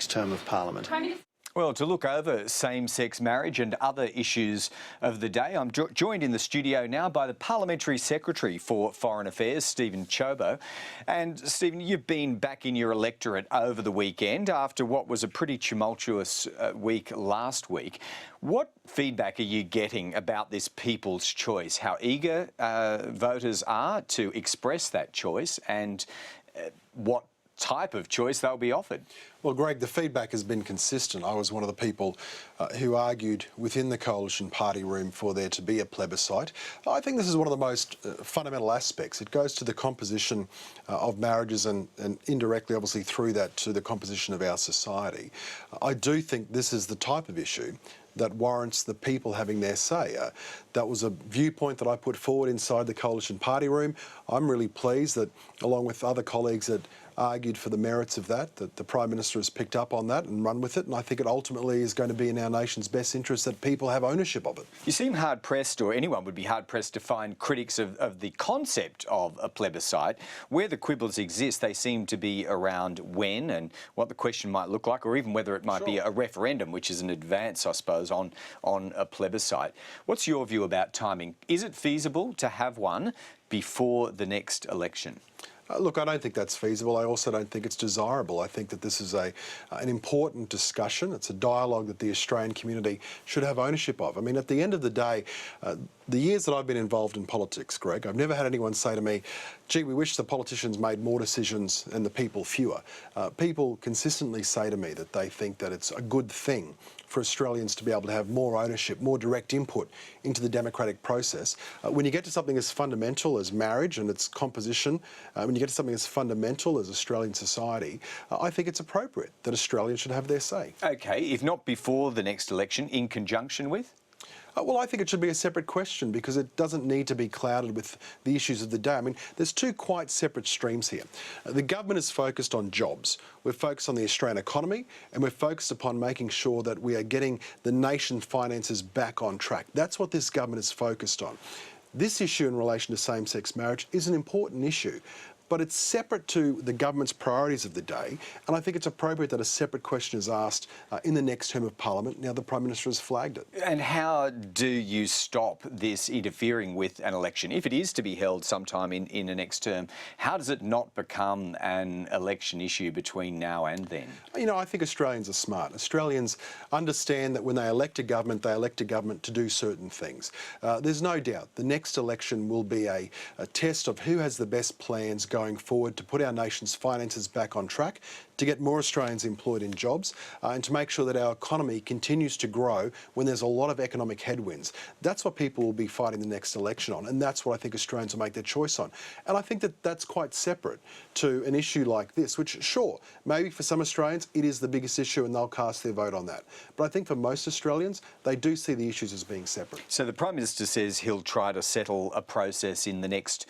next term of Parliament. Well, to look over same-sex marriage and other issues of the day, I'm joined in the studio now by the Parliamentary Secretary for Foreign Affairs, Stephen Ciobo. And Stephen, you've been back in your electorate over the weekend after what was a pretty tumultuous week last week. What feedback are you getting about this people's choice? How eager voters are to express that choice, and what type of choice they'll be offered? Well, Greg, the feedback has been consistent. I was one of the people who argued within the coalition party room for there to be a plebiscite. I think this is one of the most fundamental aspects. It goes to the composition of marriages and indirectly, obviously, through that to the composition of our society. I do think this is the type of issue that warrants the people having their say. That was a viewpoint that I put forward inside the coalition party room. I'm really pleased that, along with other colleagues that argued for the merits of that the Prime Minister has picked up on that and run with it, and I think it ultimately is going to be in our nation's best interest that people have ownership of it. You seem hard-pressed, or anyone would be hard-pressed, to find critics of the concept of a plebiscite. Where the quibbles exist, they seem to be around when and what the question might look like, or even whether it might be a referendum, which is an advance, I suppose, on a plebiscite. What's your view about timing? Is it feasible to have one before the next election? Look, I don't think that's feasible. I also don't think it's desirable. I think that this is an important discussion. It's a dialogue that the Australian community should have ownership of. I mean, at the end of the day, the years that I've been involved in politics, Greg, I've never had anyone say to me, gee, we wish the politicians made more decisions and the people fewer. People consistently say to me that they think that it's a good thing for Australians to be able to have more ownership, more direct input into the democratic process. When you get to something as fundamental as marriage and its composition, when you get to something as fundamental as Australian society, I think it's appropriate that Australians should have their say. Okay, if not before the next election, in conjunction with? Well, I think it should be a separate question because it doesn't need to be clouded with the issues of the day. I mean, there's two quite separate streams here. The government is focused on jobs. We're focused on the Australian economy, and we're focused upon making sure that we are getting the nation's finances back on track. That's what this government is focused on. This issue in relation to same-sex marriage is an important issue, but it's separate to the government's priorities of the day, and I think it's appropriate that a separate question is asked in the next term of Parliament. Now the Prime Minister has flagged it. And how do you stop this interfering with an election? If it is to be held sometime in the next term, how does it not become an election issue between now and then? You know, I think Australians are smart. Australians understand that when they elect a government to do certain things. There's no doubt the next election will be a test of who has the best plans going forward to put our nation's finances back on track, to get more Australians employed in jobs, and to make sure that our economy continues to grow when there's a lot of economic headwinds. That's what people will be fighting the next election on, and that's what I think Australians will make their choice on. And I think that that's quite separate to an issue like this, which, sure, maybe for some Australians it is the biggest issue and they'll cast their vote on that. But I think for most Australians, they do see the issues as being separate. So the Prime Minister says he'll try to settle a process in the next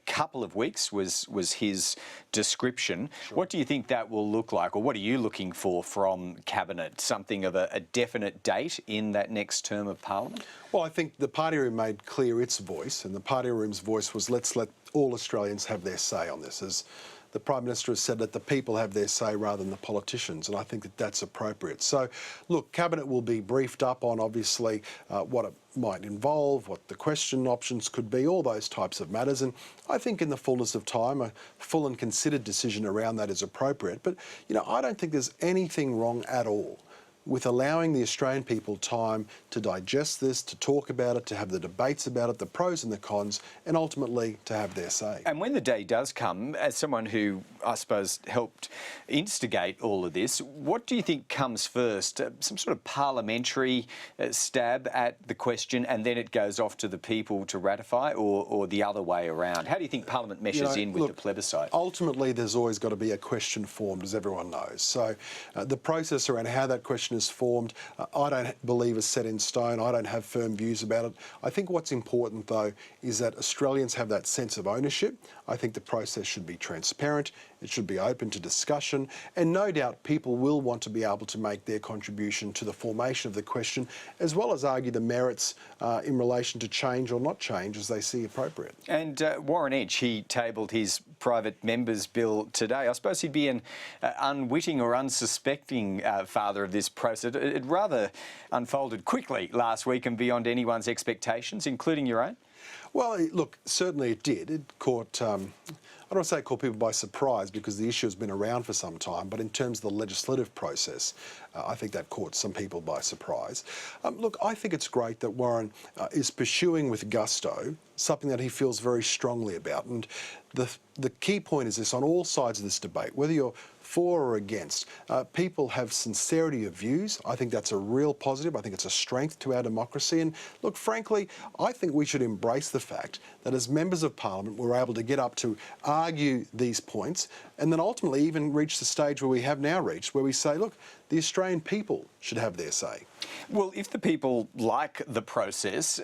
couple of weeks, was his description. Sure. What do you think that will look like, or what are you looking for from Cabinet? Something of a definite date in that next term of Parliament? Well, I think the party room made clear its voice, and the party room's voice was let's let all Australians have their say on this. As the Prime Minister has said, that the people have their say rather than the politicians, and I think that that's appropriate. So, look, Cabinet will be briefed up on, obviously, what it might involve, what the question options could be, all those types of matters, and I think in the fullness of time, a full and considered decision around that is appropriate. But, you know, I don't think there's anything wrong at all with allowing the Australian people time to digest this, to talk about it, to have the debates about it, the pros and the cons, and ultimately to have their say. And when the day does come, as someone who, I suppose, helped instigate all of this, what do you think comes first? Some sort of parliamentary stab at the question and then it goes off to the people to ratify, or the other way around? How do you think Parliament meshes in with the plebiscite? Ultimately, there's always got to be a question formed, as everyone knows. So the process around how that question is formed, I don't believe is set in stone. I don't have firm views about it. I think what's important, though, is that Australians have that sense of ownership. I think the process should be transparent. It should be open to discussion. And no doubt people will want to be able to make their contribution to the formation of the question, as well as argue the merits in relation to change or not change as they see appropriate. And Warren Entsch, he tabled his private member's bill today. I suppose he'd be an unwitting or unsuspecting father of this process. It rather unfolded quickly last week and beyond anyone's expectations, including your own. Well, look, certainly it did. It caught, I don't want to say it caught people by surprise because the issue has been around for some time, but in terms of the legislative process, I think that caught some people by surprise. Look, I think it's great that Warren is pursuing with gusto something that he feels very strongly about. And the key point is this, on all sides of this debate, whether you're for or against, people have sincerity of views. I think that's a real positive. I think it's a strength to our democracy. And look, frankly, I think we should embrace the fact that as members of parliament, we're able to get up to argue these points and then ultimately even reach the stage where we have now reached, where we say, look, the Australian people should have their say. Well, if the people like the process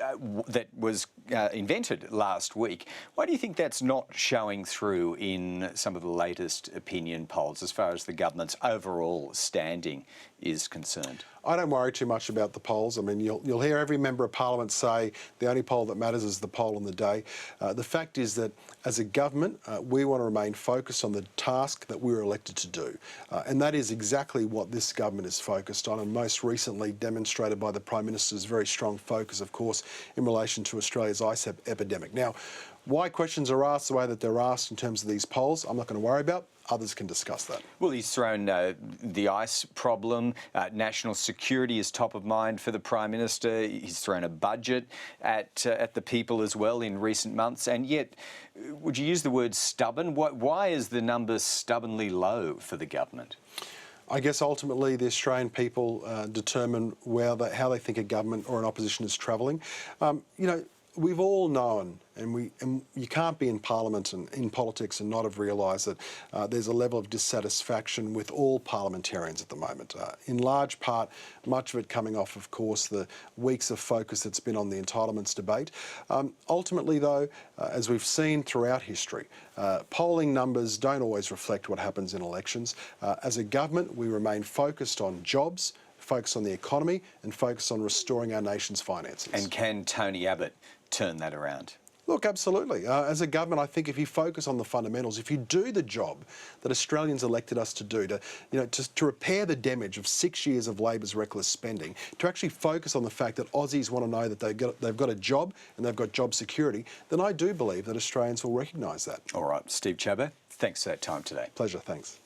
that was invented last week, why do you think that's not showing through in some of the latest opinion polls as far as the government's overall standing is concerned? I don't worry too much about the polls. I mean, you'll hear every member of parliament say the only poll that matters is the poll on the day. The fact is that as a government, we want to remain focused on the task that we were elected to do. And that is exactly what this government is focused on, and most recently demonstrated by the Prime Minister's very strong focus, of course, in relation to Australia's ice epidemic. Now, why questions are asked the way that they're asked in terms of these polls, I'm not going to worry about. Others can discuss that. Well, he's thrown the ice problem. National security is top of mind for the Prime Minister. He's thrown a budget at the people as well in recent months. And yet, would you use the word stubborn? Why is the number stubbornly low for the government? I guess ultimately the Australian people determine how they think a government or an opposition is travelling. We've all known, and you can't be in Parliament and in politics and not have realised that there's a level of dissatisfaction with all parliamentarians at the moment. In large part, much of it coming off, of course, the weeks of focus that's been on the entitlements debate. Ultimately, though, as we've seen throughout history, polling numbers don't always reflect what happens in elections. As a government, we remain focused on jobs, focus on the economy and focus on restoring our nation's finances. And can Tony Abbott turn that around? Look, absolutely. As a government, I think if you focus on the fundamentals, if you do the job that Australians elected us to do, to repair the damage of 6 years of Labor's reckless spending, to actually focus on the fact that Aussies want to know that they've got a job and they've got job security, then I do believe that Australians will recognise that. All right, Steve Chabot, thanks for that time today. Pleasure, thanks.